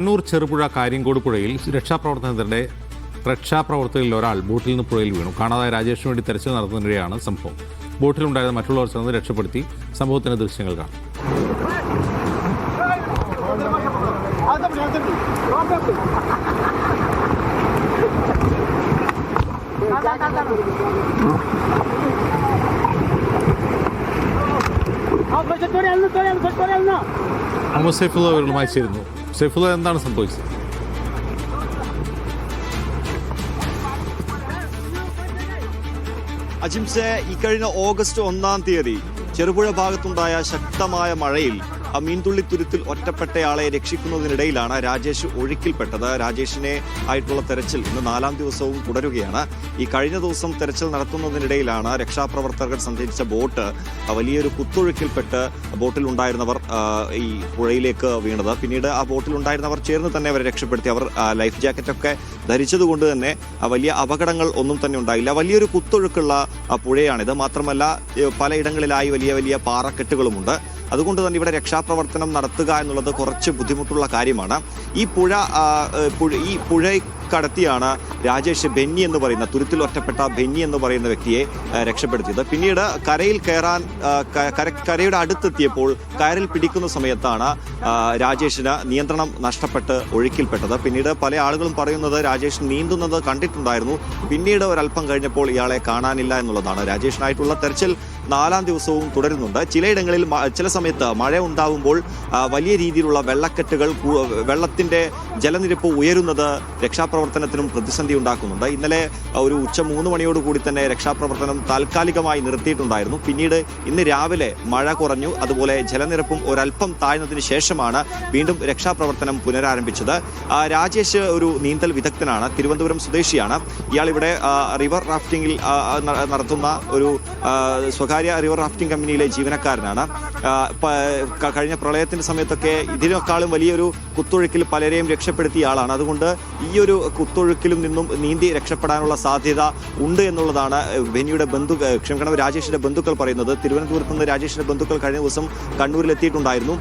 കണ്ണൂർ ചെറുപുഴ കാര്യങ്കോട് പുഴയിൽ രക്ഷാപ്രവർത്തകരിൽ ഒരാൾ ബോട്ടിൽ നിന്ന് പുഴയിൽ വീണു. കാണാതായ രാജേഷിന് വേണ്ടി തെരച്ചിൽ നടത്തുന്നതിനിടെയാണ് സംഭവം. ബോട്ടിലുണ്ടായിരുന്ന മറ്റുള്ളവർ ചേർന്ന് രക്ഷപ്പെടുത്തി. സംഭവത്തിന്റെ ദൃശ്യങ്ങൾ കാണാം. മുഹമ്മദ് സൈഫുള്ള അവരുമായി ചേരുന്നു. സൈഫുള്ള, എന്താണ് സംഭവിച്ചത്? അജിംസെ, ഇക്കഴിഞ്ഞ ഓഗസ്റ്റ് 1-ാം തീയതി ചെറുപുഴ ഭാഗത്തുണ്ടായ ശക്തമായ മഴയിൽ മീൻതുള്ളി തുരുത്തിൽ ഒറ്റപ്പെട്ടയാളെ രക്ഷിക്കുന്നതിനിടയിലാണ് രാജേഷ് ഒഴുക്കിൽപ്പെട്ടത്. രാജേഷിനെ ആയിട്ടുള്ള തെരച്ചിൽ ഇന്ന് 4-ാം ദിവസവും തുടരുകയാണ്. ഈ കഴിഞ്ഞ ദിവസം തെരച്ചിൽ നടത്തുന്നതിനിടയിലാണ് രക്ഷാപ്രവർത്തകർ സഞ്ചരിച്ച ബോട്ട് വലിയൊരു കുത്തൊഴുക്കിൽപ്പെട്ട് ബോട്ടിലുണ്ടായിരുന്നവർ ഈ പുഴയിലേക്ക് വീണത്. പിന്നീട് ആ ബോട്ടിലുണ്ടായിരുന്നവർ ചേർന്ന് തന്നെ അവരെ രക്ഷപ്പെടുത്തി. അവർ ലൈഫ് ജാക്കറ്റൊക്കെ ധരിച്ചതുകൊണ്ട് തന്നെ വലിയ അപകടങ്ങൾ ഒന്നും തന്നെ ഉണ്ടായില്ല. വലിയൊരു കുത്തൊഴുക്കുള്ള പുഴയാണിത്. മാത്രമല്ല പലയിടങ്ങളിലായി വലിയ വലിയ പാറക്കെട്ടുകളുമുണ്ട്. അതുകൊണ്ട് തന്നെ ഇവിടെ രക്ഷാപ്രവർത്തനം നടത്തുക എന്നുള്ളത് കുറച്ച് ബുദ്ധിമുട്ടുള്ള കാര്യമാണ്. ഈ പുഴ കടത്തിയാണ് രാജേഷ് ബെന്നി എന്ന് പറയുന്ന തുരുത്തിൽ ഒറ്റപ്പെട്ട ബെന്നി എന്ന് പറയുന്ന വ്യക്തിയെ രക്ഷപ്പെടുത്തിയത്. പിന്നീട് കരയിൽ കയറാൻ കരയുടെ അടുത്തെത്തിയപ്പോൾ കയറിൽ പിടിക്കുന്ന സമയത്താണ് രാജേഷിന് നിയന്ത്രണം നഷ്ടപ്പെട്ട് ഒഴുക്കിൽപ്പെട്ടത്. പിന്നീട് പല ആളുകളും പറയുന്നത് രാജേഷ് നീന്തുന്നത് കണ്ടിട്ടുണ്ടായിരുന്നു. പിന്നീട് ഒരല്പം കഴിഞ്ഞപ്പോൾ ഇയാളെ കാണാനില്ല എന്നുള്ളതാണ്. രാജേഷിനായിട്ടുള്ള തെരച്ചിൽ 4-ാം ദിവസവും തുടരുന്നുണ്ട്. ചിലയിടങ്ങളിൽ ചില സമയത്ത് മഴ ഉണ്ടാവുമ്പോൾ വലിയ രീതിയിലുള്ള വെള്ളക്കെട്ടുകൾ, വെള്ളത്തിന്റെ ജലനിരപ്പ് ഉയരുന്നത് രക്ഷാപ്രവർത്തനത്തിനും പ്രതിസന്ധി ഉണ്ടാക്കുന്നുണ്ട്. ഇന്നലെ ഒരു ഉച്ച 3 മണിയോടുകൂടി തന്നെ രക്ഷാപ്രവർത്തനം താൽക്കാലികമായി നിർത്തിയിട്ടുണ്ടായിരുന്നു. പിന്നീട് ഇന്ന് രാവിലെ മഴ കുറഞ്ഞു. അതുപോലെ ജലനിരപ്പും ഒരല്പം താഴ്ന്നതിന് ശേഷമാണ് വീണ്ടും രക്ഷാപ്രവർത്തനം പുനരാരംഭിച്ചത്. രാജേഷ് ഒരു നീന്തൽ വിദഗ്ധനാണ്. തിരുവനന്തപുരം സ്വദേശിയാണ്. ഇയാൾ ഇവിടെ റിവർ റാഫ്റ്റിംഗിൽ നടത്തുന്ന ഒരു സ്വകാര്യ റിവർ റാഫ്റ്റിംഗ് കമ്പനിയിലെ ജീവനക്കാരനാണ്. കഴിഞ്ഞ പ്രളയത്തിന്റെ സമയത്തൊക്കെ ഇതിനേക്കാളും വലിയൊരു കുത്തൊഴുക്കിൽ പലരെയും രക്ഷപ്പെടുത്തിയ ആളാണ്. അതുകൊണ്ട് ഈ ഒരു കുത്തൊഴുക്കിലും നിന്നും നീന്തി രക്ഷപ്പെടാനുള്ള സാധ്യത ഉണ്ട് എന്നുള്ളതാണ് രാജേഷിന്റെ ബന്ധുക്കൾ പറയുന്നത്. തിരുവനന്തപുരത്ത് നിന്ന് രാജേഷിന്റെ ബന്ധുക്കൾ കഴിഞ്ഞ ദിവസം കണ്ണൂരിലെത്തിയിട്ടുണ്ടായിരുന്നു.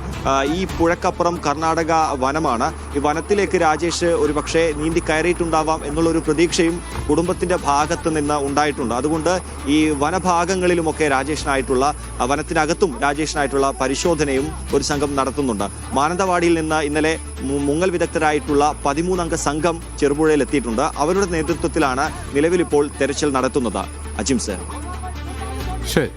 ഈ പുഴക്കപ്പുറം കർണാടക വനമാണ്. ഈ വനത്തിലേക്ക് രാജേഷ് ഒരുപക്ഷെ നീന്തി കയറിയിട്ടുണ്ടാവാം എന്നുള്ളൊരു പ്രതീക്ഷയും കുടുംബത്തിന്റെ ഭാഗത്ത് നിന്ന് ഉണ്ടായിട്ടുണ്ട്. അതുകൊണ്ട് ഈ വനഭാഗങ്ങളിലുമൊക്കെ വനത്തിനകത്തും രാജേഷിനായിട്ടുള്ള പരിശോധനയും ഒരു സംഘം നടത്തുന്നുണ്ട്. മാനന്തവാടിയിൽ നിന്ന് ഇന്നലെ മുങ്ങൽ വിദഗ്ധരായിട്ടുള്ള 13-അംഗ സംഘം ചെറുപുഴയിൽ എത്തിയിട്ടുണ്ട്. അവരുടെ നേതൃത്വത്തിലാണ് നിലവിലിപ്പോൾ തെരച്ചിൽ നടത്തുന്നത്. അജിംസ്. ശരി.